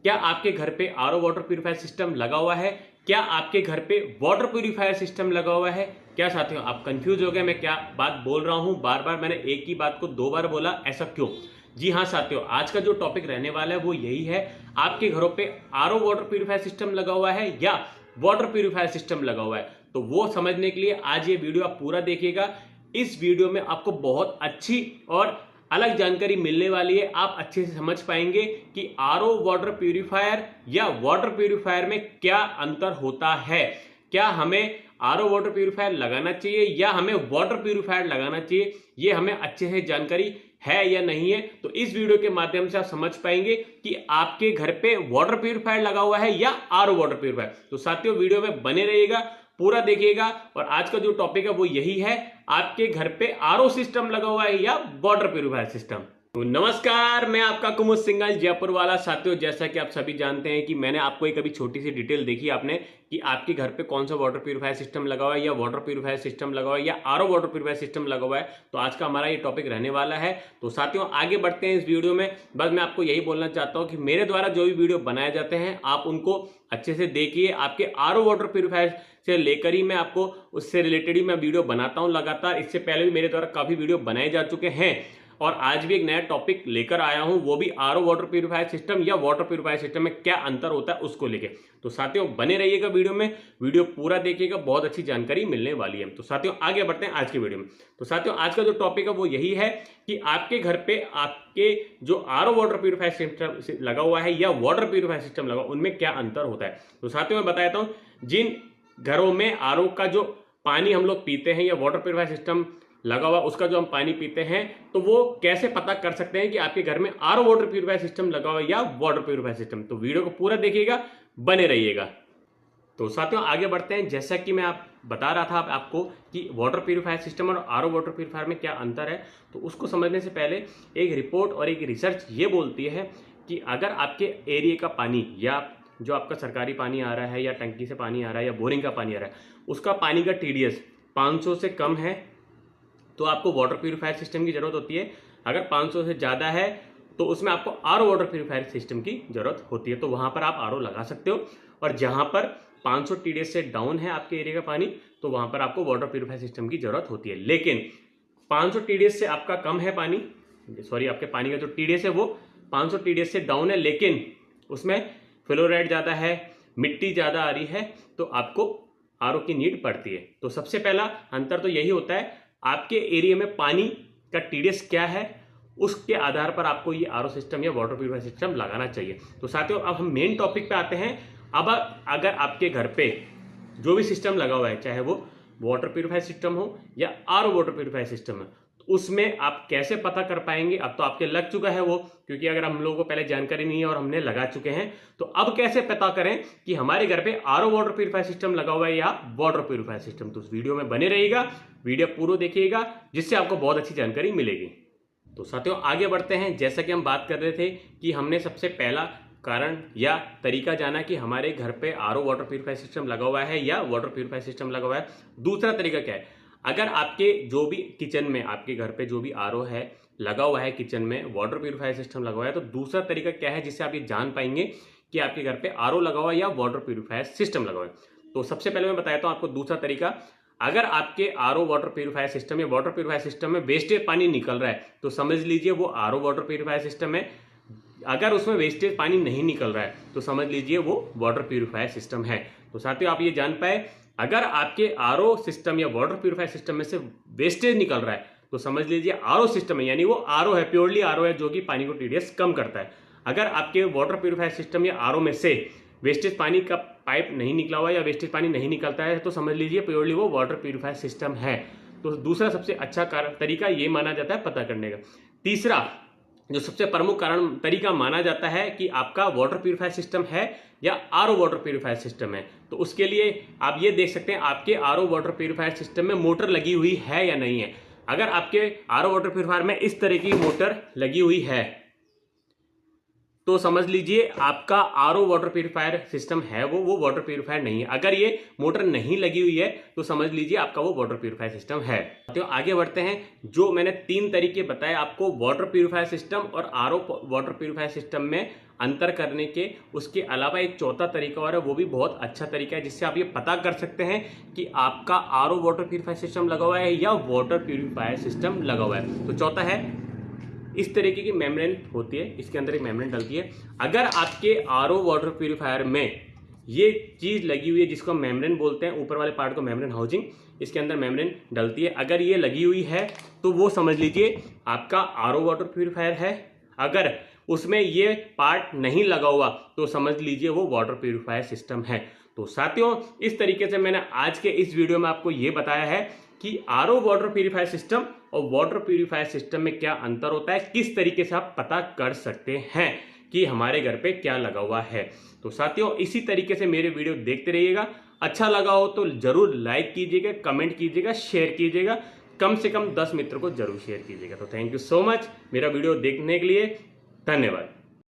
क्या आपके घर पे आरओ वाटर प्यूरिफायर सिस्टम लगा हुआ है? क्या आपके घर पे वाटर प्यूरिफायर सिस्टम लगा हुआ है? क्या साथियों आप कंफ्यूज हो गए मैं क्या बात बोल रहा हूं? बार बार मैंने एक ही बात को दो बार बोला, ऐसा क्यों? जी हाँ साथियों, आज का जो टॉपिक रहने वाला है वो यही है, आपके घरों पे आरओ वाटर प्यूरिफायर सिस्टम लगा हुआ है या वाटर प्यूरिफायर सिस्टम लगा हुआ है? तो वो समझने के लिए आज ये वीडियो आप पूरा देखिएगा। इस वीडियो में आपको बहुत अच्छी और अलग जानकारी मिलने वाली है। आप अच्छे से समझ पाएंगे कि आरओ वाटर प्यूरिफायर या वाटर प्यूरिफायर में क्या अंतर होता है। क्या हमें आरओ वाटर प्यूरिफायर लगाना चाहिए या हमें वाटर प्यूरिफायर लगाना चाहिए, ये हमें अच्छे से जानकारी है या नहीं है। तो इस वीडियो के माध्यम से आप समझ पाएंगे कि आपके घर पे वाटर प्यूरिफायर लगा हुआ है या आरओ वाटर प्यूरिफायर। तो साथियों वीडियो में बने रहिएगा, पूरा देखिएगा। और आज का जो टॉपिक है वो यही है, आपके घर पे आरओ सिस्टम लगा हुआ है या वाटर प्यूरिफायर सिस्टम। तो नमस्कार, मैं आपका कुमुद सिंघल जयपुर वाला। साथियों जैसा कि आप सभी जानते हैं कि मैंने आपको एक अभी छोटी सी डिटेल देखी आपने कि आपके घर पे कौन सा वाटर प्यूरिफायर सिस्टम लगा हुआ है या वाटर प्यूरिफायर सिस्टम लगा हुआ है या आरओ वाटर प्यूरिफायर सिस्टम लगा हुआ है। तो आज का हमारा ये टॉपिक रहने वाला है। तो साथियों आगे बढ़ते हैं इस वीडियो में। बस मैं आपको यही बोलना चाहता हूं कि मेरे द्वारा जो भी वीडियो बनाए जाते हैं आप उनको अच्छे से देखिए। आपके आरओ वाटर प्यूरिफायर से लेकर ही मैं आपको उससे रिलेटेड ही मैं वीडियो बनाता हूं लगातार। इससे पहले भी मेरे द्वारा काफी वीडियो बनाए जा चुके हैं और आज भी एक नया टॉपिक लेकर आया हूं, वो भी आरओ वाटर प्यूरिफायर सिस्टम या वाटर प्यूरिफायर सिस्टम में क्या अंतर होता है उसको लेके। तो साथियों बने रहिएगा वीडियो में, वीडियो पूरा देखिएगा, बहुत अच्छी जानकारी मिलने वाली है। तो साथियों आगे बढ़ते हैं आज के वीडियो में। तो साथियों आज का जो टॉपिक है वो यही है कि आपके घर पे आपके जो आरओ वाटर प्यूरिफायर सिस्टम लगा हुआ है या वाटर प्यूरिफायर सिस्टम लगा उनमें क्या अंतर होता है। तो साथियों मैं बताता हूँ, जिन घरों में आरओ का जो पानी हम लोग पीते हैं या वाटर प्यूरिफायर सिस्टम लगा हुआ उसका जो हम पानी पीते हैं, तो वो कैसे पता कर सकते हैं कि आपके घर में आरओ वाटर प्यूरिफायर सिस्टम लगा हुआ है या वाटर प्यूरिफायर सिस्टम। तो वीडियो को पूरा देखिएगा, बने रहिएगा। तो साथियों आगे बढ़ते हैं। जैसा कि मैं बता रहा था आपको कि वाटर प्यूरिफायर सिस्टम और आरओ वाटर प्यूरिफायर में क्या अंतर है, तो उसको समझने से पहले एक रिपोर्ट और एक रिसर्च ये बोलती है कि अगर आपके एरिया का पानी या जो आपका सरकारी पानी आ रहा है या टंकी से पानी आ रहा है या बोरिंग का पानी आ रहा है, उसका पानी का टीडीएस 500 से कम है तो आपको वाटर प्यूरिफायर सिस्टम की जरूरत होती है। अगर 500 से ज़्यादा है तो उसमें आपको आरओ वाटर प्यूरिफायर सिस्टम की जरूरत होती है। तो वहाँ पर आप आरओ लगा सकते हो। और जहाँ पर 500 टीडीएस से डाउन है आपके एरिया का पानी, तो वहाँ पर आपको वाटर प्यूरिफायर सिस्टम की जरूरत होती है। लेकिन 500 टीडीएस से आपका कम है पानी, सॉरी आपके पानी का जो टीडीएस है वो 500 टीडीएस से डाउन है, लेकिन उसमें फ्लोराइड ज़्यादा है, मिट्टी ज़्यादा आ रही है, तो आपको आरओ की नीड पड़ती है। तो सबसे पहला अंतर तो यही होता है, आपके एरिया में पानी का टीडीएस क्या है उसके आधार पर आपको ये आरओ सिस्टम या वाटर प्यूरिफायर सिस्टम लगाना चाहिए। तो साथियों अब हम मेन टॉपिक पे आते हैं। अब अगर आपके घर पे जो भी सिस्टम लगा हुआ है, चाहे वो वाटर प्यूरिफायर सिस्टम हो या आरओ वाटर प्यूरिफायर सिस्टम है, तो उसमें आप कैसे पता कर पाएंगे? अब तो आपके लग चुका है वो, क्योंकि अगर हम लोगों को पहले जानकारी नहीं है और हमने लगा चुके हैं, तो अब कैसे पता करें कि हमारे घर पे आरओ वाटर प्यूरिफायर सिस्टम लगा हुआ है या वाटर प्यूरिफायर सिस्टम? तो उस वीडियो में बने रहिएगा, वीडियो पूरा देखिएगा, जिससे आपको बहुत अच्छी जानकारी मिलेगी। तो साथियों आगे बढ़ते हैं। जैसा कि हम बात कर रहे थे कि हमने सबसे पहला कारण या तरीका जाना कि हमारे घर पे आरओ वाटर प्यूरिफायर सिस्टम लगा हुआ है या वाटर प्यूरिफायर सिस्टम लगा हुआ है। दूसरा तरीका क्या है, अगर आपके जो भी किचन में, आपके घर पे जो भी आरओ है लगा हुआ है, किचन में वाटर प्यूरिफायर सिस्टम लगा हुआ है, तो दूसरा तरीका क्या है जिससे आप ये जान पाएंगे कि आपके घर पे आरओ लगा हुआ है या वाटर प्यूरिफायर सिस्टम लगा हुआ है। तो सबसे पहले मैं बताता हूं आपको दूसरा तरीका। अगर आपके आरओ वाटर प्यूरिफायर सिस्टम या वाटर प्यूरिफायर सिस्टम में वेस्टेज पानी निकल रहा है, तो समझ लीजिए वो आरओ वाटर प्यूरिफायर सिस्टम है। अगर उसमें वेस्टेज पानी नहीं निकल रहा है तो समझ लीजिए वो वाटर प्यूरिफायर सिस्टम है। तो साथियों आप ये जान पाए, अगर आपके आरओ सिस्टम या वाटर प्यूरिफायर सिस्टम में से वेस्टेज निकल रहा है तो समझ लीजिए आरओ सिस्टम है, यानी वो आरओ है, प्योरली आरओ है, जो कि पानी को टीडीएस कम करता है। अगर आपके वाटर प्यूरिफायर सिस्टम या आरओ में से वेस्टेज पानी का पाइप नहीं निकला हुआ या वेस्टेज पानी नहीं निकलता है, तो समझ लीजिए प्योरली वो वाटर प्यूरिफायर सिस्टम है। तो दूसरा सबसे अच्छा तरीका ये माना जाता है पता करने का। तीसरा जो सबसे प्रमुख कारण तरीका माना जाता है कि आपका वाटर प्यूरिफायर सिस्टम है या आरओ वाटर प्यूरिफायर सिस्टम है, तो उसके लिए आप ये देख सकते हैं आपके आरओ वाटर प्यूरिफायर सिस्टम में मोटर लगी हुई है या नहीं है। अगर आपके आरओ वाटर प्यूरिफायर में इस तरह की मोटर लगी हुई है तो समझ लीजिए आपका आरओ वाटर प्यूरिफायर सिस्टम है वो वाटर प्यूरिफायर नहीं है। अगर ये मोटर नहीं लगी हुई है तो समझ लीजिए आपका वो वाटर प्यूरिफायर सिस्टम है। तो आगे बढ़ते हैं। जो मैंने 3 तरीके बताए आपको वाटर प्यूरिफायर सिस्टम और आरओ वाटर प्यूरिफायर सिस्टम में अंतर करने के उसके अलावा एक चौथा तरीका और है, वो भी बहुत अच्छा तरीका है, जिससे आप ये पता कर सकते हैं कि आपका आरओ वाटर प्यूरिफायर सिस्टम लगा हुआ है या वाटर प्यूरिफायर सिस्टम लगा हुआ है। तो चौथा है, इस तरीके की मेम्ब्रेन होती है, इसके अंदर एक मेम्ब्रेन डलती है। अगर आपके आरओ वाटर प्यूरिफायर में ये चीज लगी हुई है जिसको मेम्ब्रेन बोलते हैं, ऊपर वाले पार्ट को मेम्ब्रेन हाउसिंग, इसके अंदर मेम्ब्रेन डलती है, अगर ये लगी हुई है तो वो समझ लीजिए आपका आरओ वाटर प्यूरिफायर है। अगर उसमें ये पार्ट नहीं लगा हुआ तो समझ लीजिए वो वाटर प्यूरिफायर सिस्टम है। तो साथियों, इस तरीके से मैंने आज के इस वीडियो में आपको ये बताया है कि आरओ वाटर प्यूरिफायर सिस्टम और वाटर प्यूरिफायर सिस्टम में क्या अंतर होता है, किस तरीके से आप पता कर सकते हैं कि हमारे घर पे क्या लगा हुआ है। तो साथियों, इसी तरीके से मेरे वीडियो देखते रहिएगा। अच्छा लगा हो तो जरूर लाइक कीजिएगा, कमेंट कीजिएगा, शेयर कीजिएगा, कम से कम 10 मित्र को जरूर शेयर कीजिएगा। तो थैंक यू सो मच मेरा वीडियो देखने के लिए, धन्यवाद।